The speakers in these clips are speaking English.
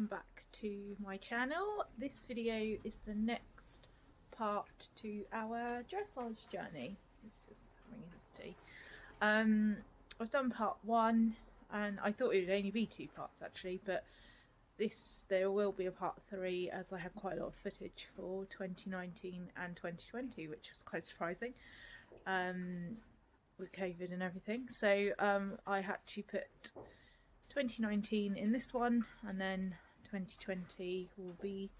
welcome back to my channel. This video is the next part to our dressage journey. It's just having his tea. I've done part 1 and I thought it would only be 2 parts actually, but there will be a part 3 as I had quite a lot of footage for 2019 and 2020, which was quite surprising with COVID and everything. So I had to put 2019 in this one, and then 2020 will be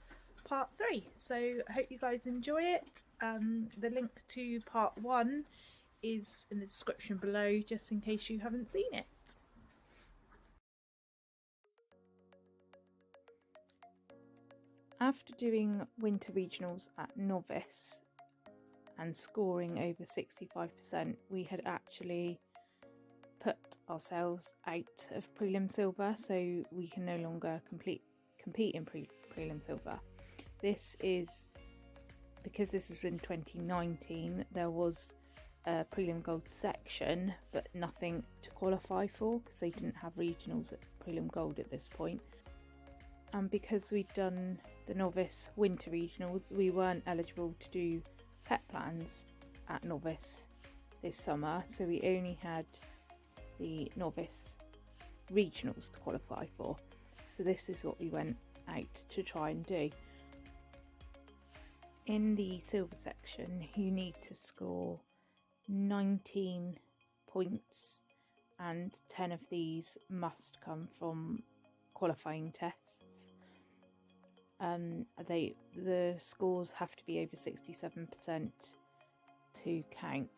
part 3. So I hope you guys enjoy it. The link to part 1 is in the description below, just in case you haven't seen it. After doing winter regionals at novice and scoring over 65%, we had actually put ourselves out of prelim silver, so we can no longer compete in prelim silver. This is because this is in 2019. There was a prelim gold section, but nothing to qualify for because they didn't have regionals at prelim gold at this point. And because we'd done the novice winter regionals, we weren't eligible to do pet plans at novice this summer, so we only had the novice regionals to qualify for. So this is what we went out to try and do. In the silver section, you need to score 19 points, and 10 of these must come from qualifying tests. The scores have to be over 67% to count.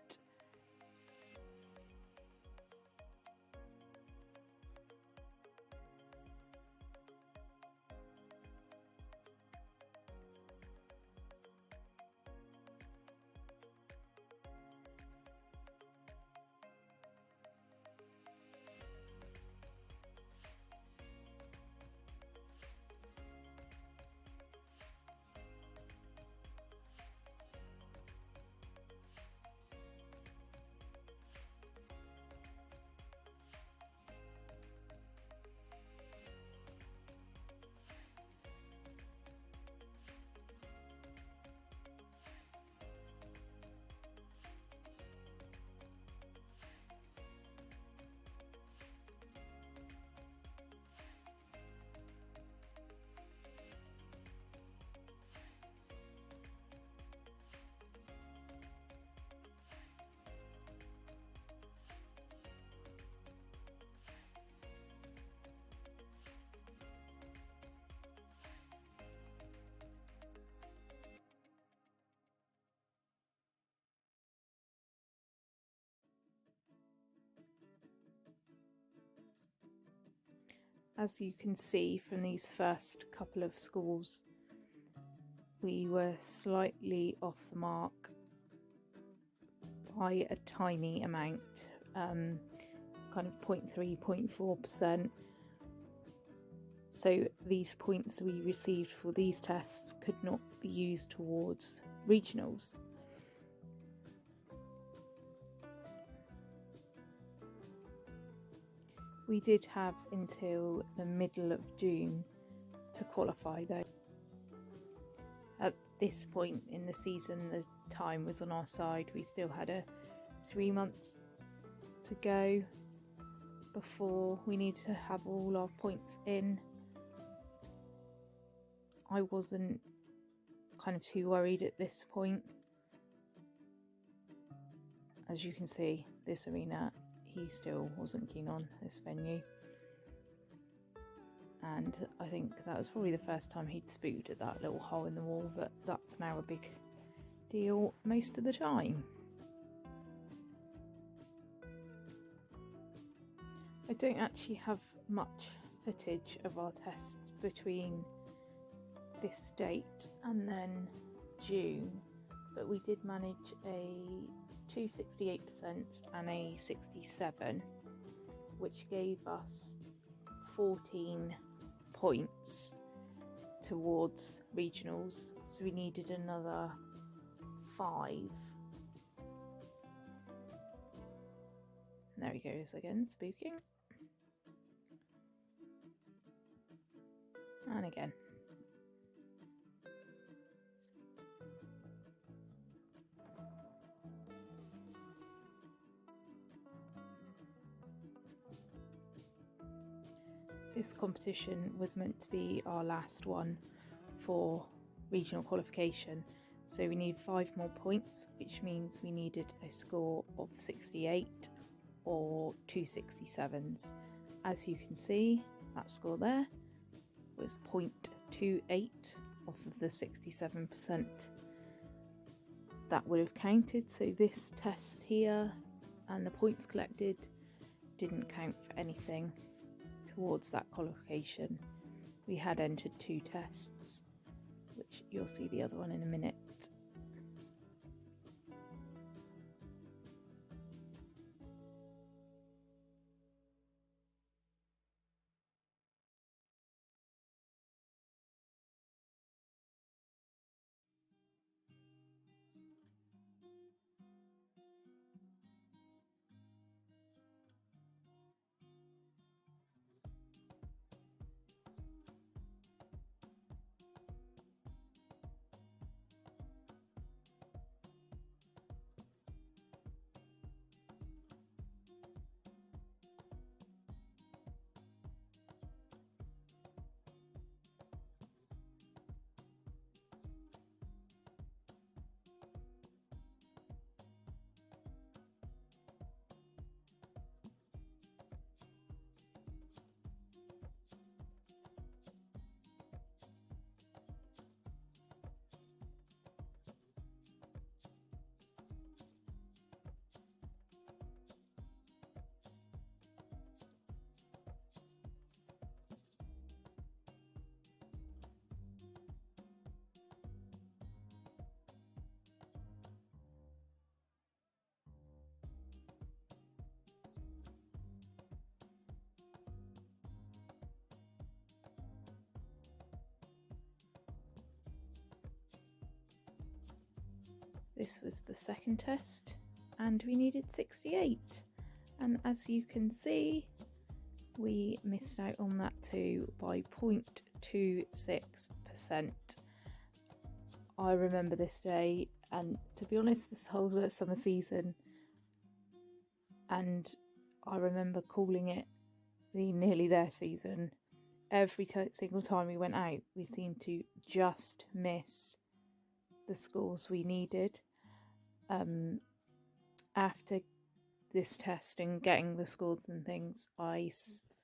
As you can see from these first couple of scores, we were slightly off the mark by a tiny amount. It's kind of 0.3, 0.4%. So these points we received for these tests could not be used towards regionals. We did have until the middle of June to qualify though. At this point in the season, the time was on our side. We still had 3 months to go before we needed to have all our points in. I wasn't kind of too worried at this point. As you can see, this arena, he still wasn't keen on this venue, and I think that was probably the first time he'd spooked at that little hole in the wall, but that's now a big deal most of the time. I don't actually have much footage of our tests between this date and then June, but we did manage a 268% and a 67, which gave us 14 points towards regionals, so we needed another 5. There he goes again, spooking. and again. This competition was meant to be our last one for regional qualification, so we need 5 more points, which means we needed a score of 68 or 267s. As you can see, that score there was 0.28 off of the 67% that would have counted. So this test here and the points collected didn't count for anything towards that qualification. We had entered 2 tests, which you'll see the other one in a minute. This was the second test and we needed 68, and as you can see we missed out on that too by 0.26%. I remember this day, and to be honest this whole summer season, and I remember calling it the nearly there season. Every single time we went out we seemed to just miss the scores we needed. After this test and getting the scores and things, I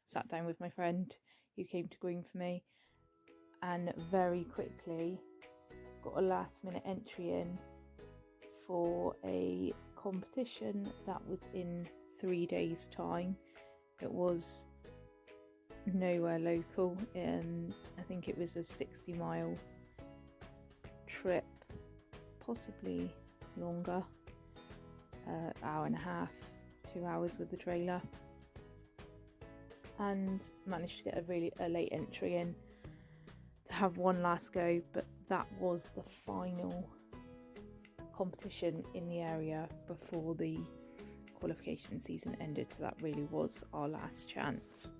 sat down with my friend who came to groom for me and very quickly got a last minute entry in for a competition that was in 3 days' time. It was nowhere local, I think it was a 60-mile trip, possibly longer, hour and a half, 2 hours with the trailer, and managed to get a late entry in to have one last go. But that was the final competition in the area before the qualification season ended, so that really was our last chance.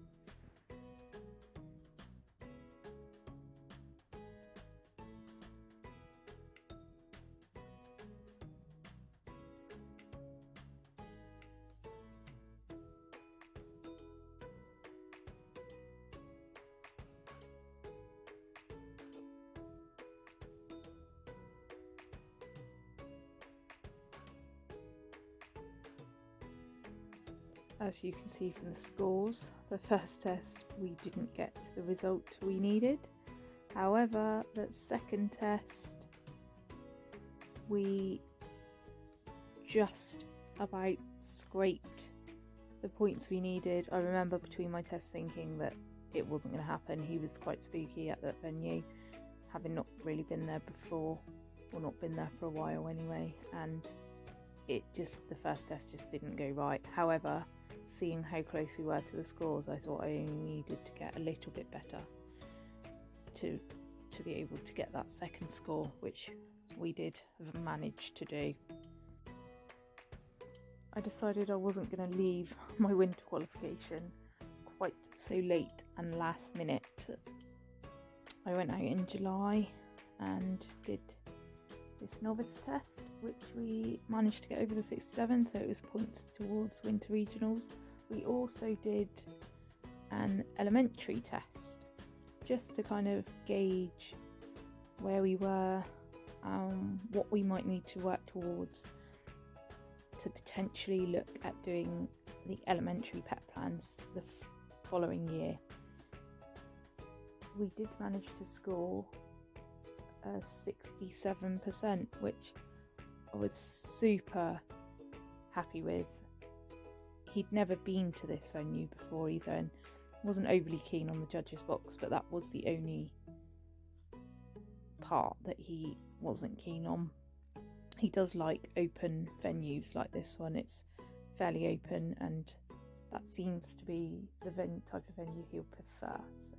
As you can see from the scores, the first test we didn't get the result we needed. However, the second test we just about scraped the points we needed. I remember between my tests thinking that it wasn't going to happen. He was quite spooky at that venue, having not really been there before, or not been there for a while anyway, and the first test just didn't go right. However, seeing how close we were to the scores, I thought I only needed to get a little bit better to be able to get that second score, which we did manage to do. I decided I wasn't going to leave my winter qualification quite so late and last minute, I went out in July and did this novice test, which we managed to get over the 67, so it was points towards winter regionals. We also did an elementary test just to kind of gauge where we were, what we might need to work towards to potentially look at doing the elementary pet plans the following year. We did manage to score a 67%, which I was super happy with. He'd never been to this venue before either, and wasn't overly keen on the judges box, but that was the only part that he wasn't keen on. He does like open venues like this one. It's fairly open, and that seems to be the type of venue he'll prefer. So.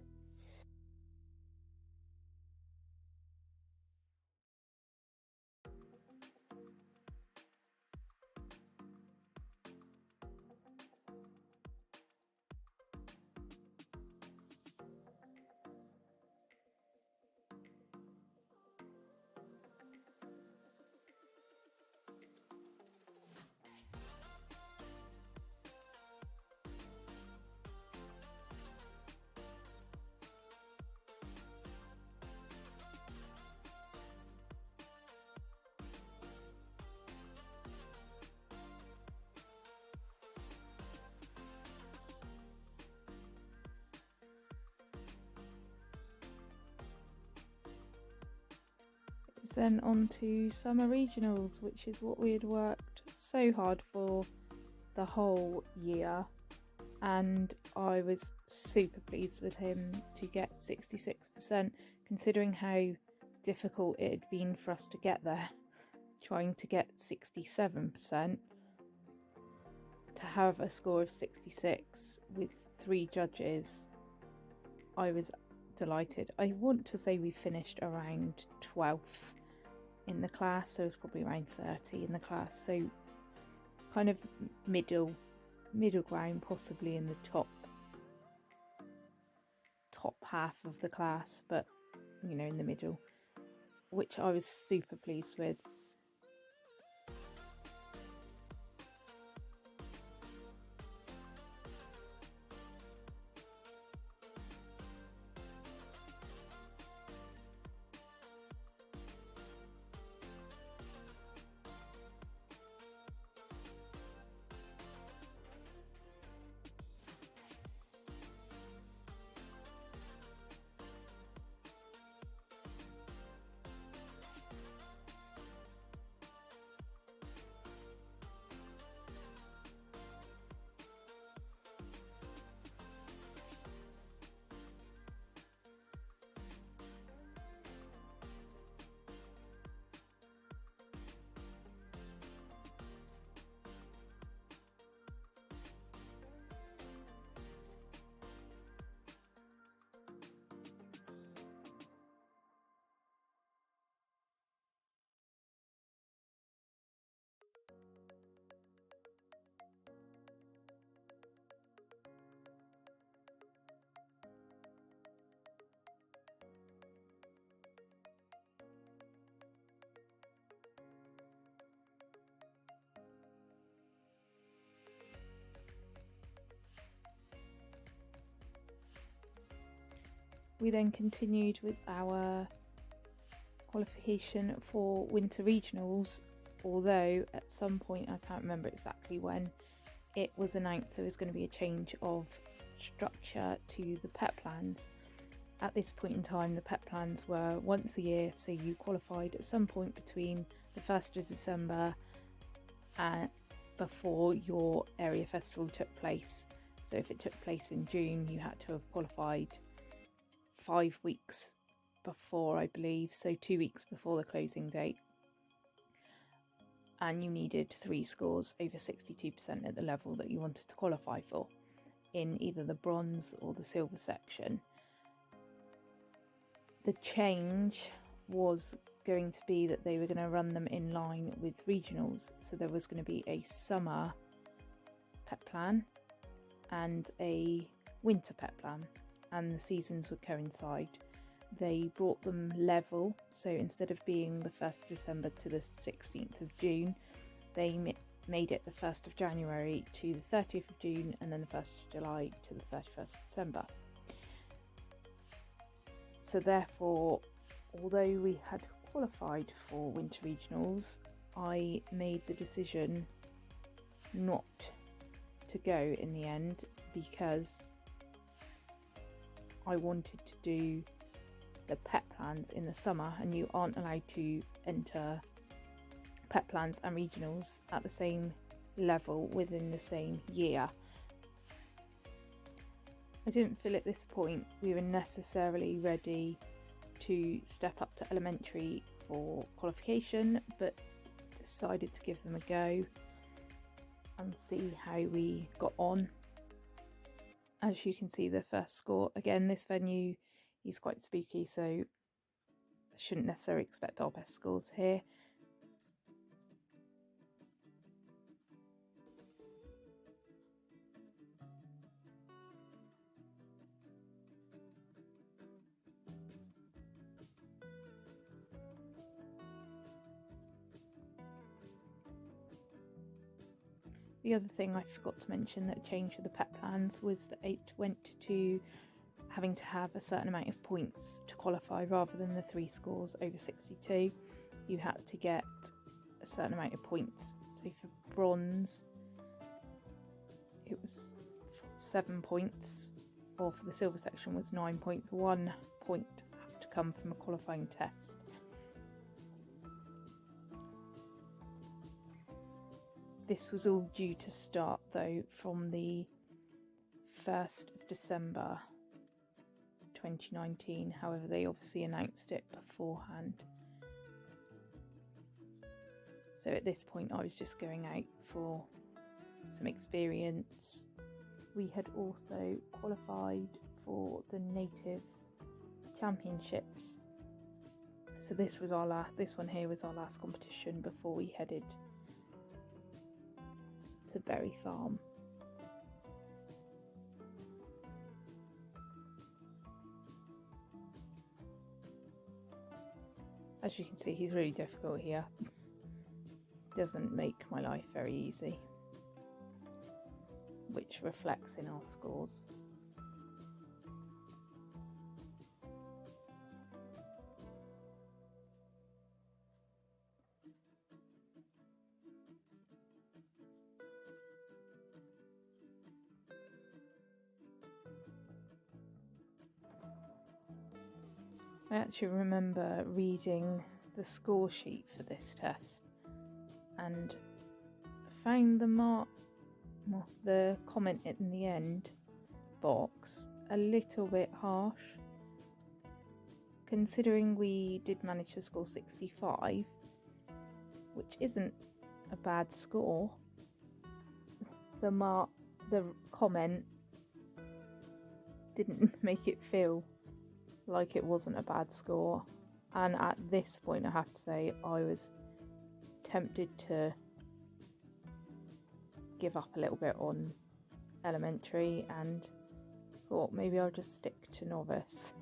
Then on to summer regionals, which is what we had worked so hard for the whole year, and I was super pleased with him to get 66%, considering how difficult it had been for us to get there, trying to get 67%. To have a score of 66 with 3 judges, I was delighted. I want to say we finished around 12th in the class, so it was probably around 30 in the class, so kind of middle ground, possibly in the top half of the class, but you know, in the middle, which I was super pleased with. We then continued with our qualification for winter regionals, although at some point, I can't remember exactly when, it was announced there was going to be a change of structure to the pet plans. At this point in time, the pet plans were once a year, so you qualified at some point between the 1st of December and before your area festival took place. So if it took place in June, you had to have qualified 5 weeks before, I believe, so 2 weeks before the closing date, and you needed 3 scores over 62% at the level that you wanted to qualify for in either the bronze or the silver section. The change was going to be that they were going to run them in line with regionals, so there was going to be a summer pet plan and a winter pet plan, and the seasons would coincide. they brought them level, so instead of being the 1st of December to the 16th of June, they made it the 1st of January to the 30th of June, and then the 1st of July to the 31st of December. So therefore, although we had qualified for winter regionals, I made the decision not to go in the end because I wanted to do the pet plans in the summer, and you aren't allowed to enter pet plans and regionals at the same level within the same year. I didn't feel at this point we were necessarily ready to step up to elementary for qualification, but decided to give them a go and see how we got on. As you can see, the first score, again, this venue is quite spooky, so I shouldn't necessarily expect our best scores here. The other thing I forgot to mention that changed with the pet plans was that it went to having to have a certain amount of points to qualify rather than the 3 scores over 62. You had to get a certain amount of points. So for bronze, it was 7 points, or for the silver section was 9 points. 1 point had to come from a qualifying test. This was all due to start though from the 1st of December 2019, however they obviously announced it beforehand. So at this point I was just going out for some experience. We had also qualified for the Native Championships. So this one here was our last competition before we headed to Berry Farm. As you can see, he's really difficult here. Doesn't make my life very easy, which reflects in our scores. I actually remember reading the score sheet for this test and found the comment in the end box a little bit harsh, considering we did manage to score 65, which isn't a bad score. The comment didn't make it feel like it wasn't a bad score, and at this point I have to say I was tempted to give up a little bit on elementary and thought maybe I'll just stick to novice.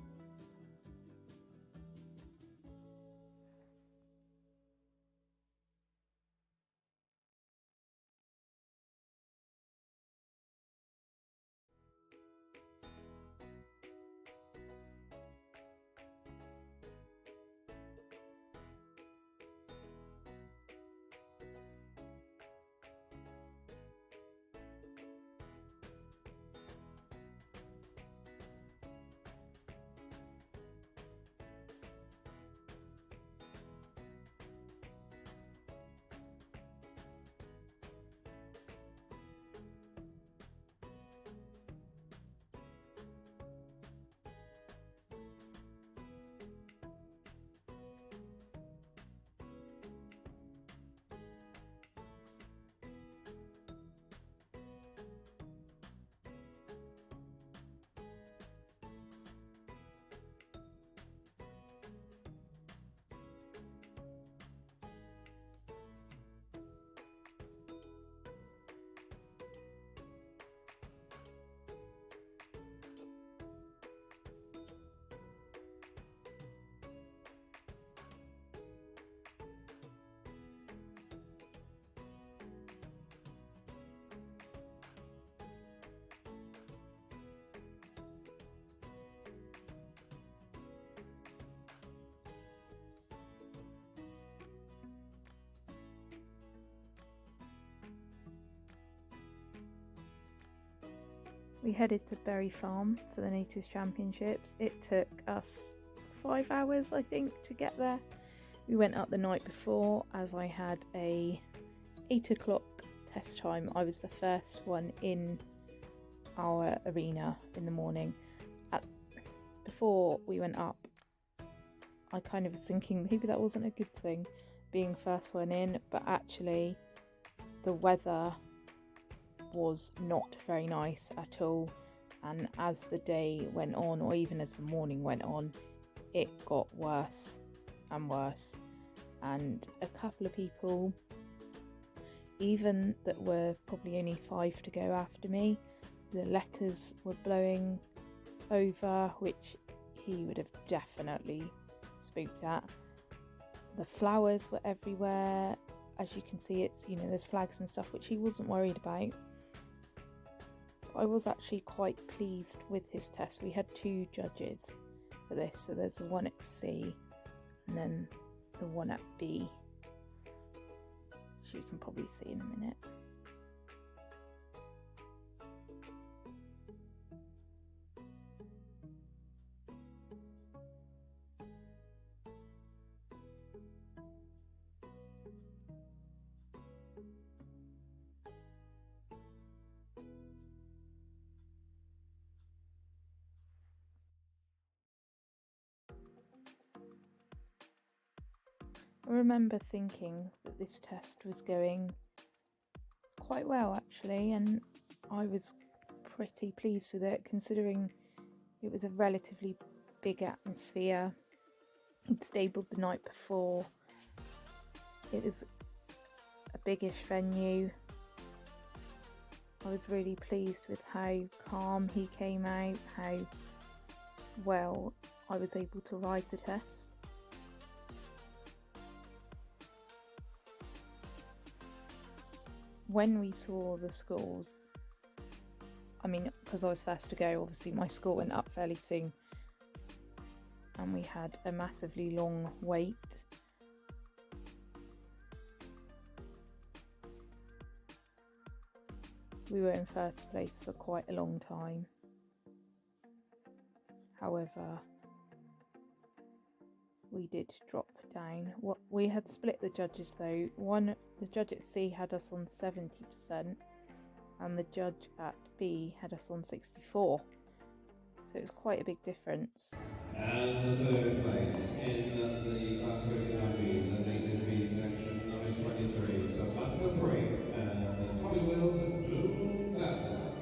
We headed to Berry Farm for the Natives Championships. It took us 5 hours, I think, to get there. We went up the night before as I had a 8 o'clock test time. I was the first one in our arena in the morning. Before we went up, I kind of was thinking maybe that wasn't a good thing, being first one in, but actually the weather was not very nice at all, and as the day went on, or even as the morning went on, it got worse and worse, and a couple of people, even that were probably only 5 to go after me, the letters were blowing over, which he would have definitely spooked at. The flowers were everywhere. As you can see, it's, there's flags and stuff, which he wasn't worried about. I was actually quite pleased with his test. We had 2 judges for this, so there's the one at C and then the one at B, which you can probably see in a minute. I remember thinking that this test was going quite well actually, and I was pretty pleased with it considering it was a relatively big atmosphere. He'd stabled the night before. It was a biggish venue. I was really pleased with how calm he came out, how well I was able to ride the test. When we saw the scores, because I was first to go, obviously my score went up fairly soon, and we had a massively long wait. We were in first place for quite a long time. However, we did drop down. We had split the judges though. The judge at C had us on 70% and the judge at B had us on 64%. So it was quite a big difference. And the third place in the class 39B, the native B section, number 23, Samantha Pring and Tommy Wills and Blue Vanessa.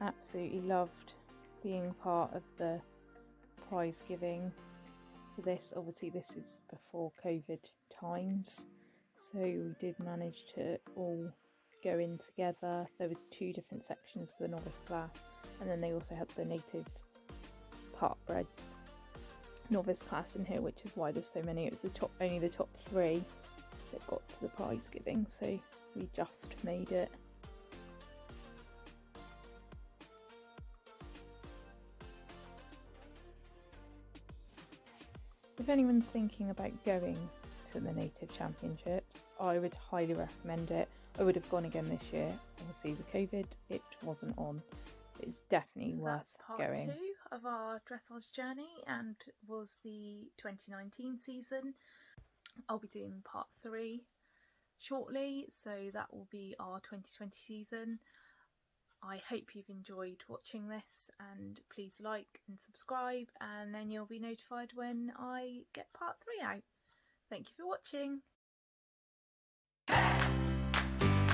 Absolutely loved being part of the prize giving for this. Obviously this is before COVID times, so we did manage to all go in together. There was 2 different sections for the novice class, and then they also had the native partbreds novice class in here, which is why there's so many. It was only the top 3 that got to the prize giving, so we just made it. If anyone's thinking about going to the Native Championships, I would highly recommend it. I would have gone again this year. Obviously with COVID, it wasn't on. It's definitely worth going. Part 2 of our dressage journey, and was the 2019 season. I'll be doing part 3 shortly, so that will be our 2020 season. I hope you've enjoyed watching this, and please like and subscribe, and then you'll be notified when I get part 3 out. Thank you for watching.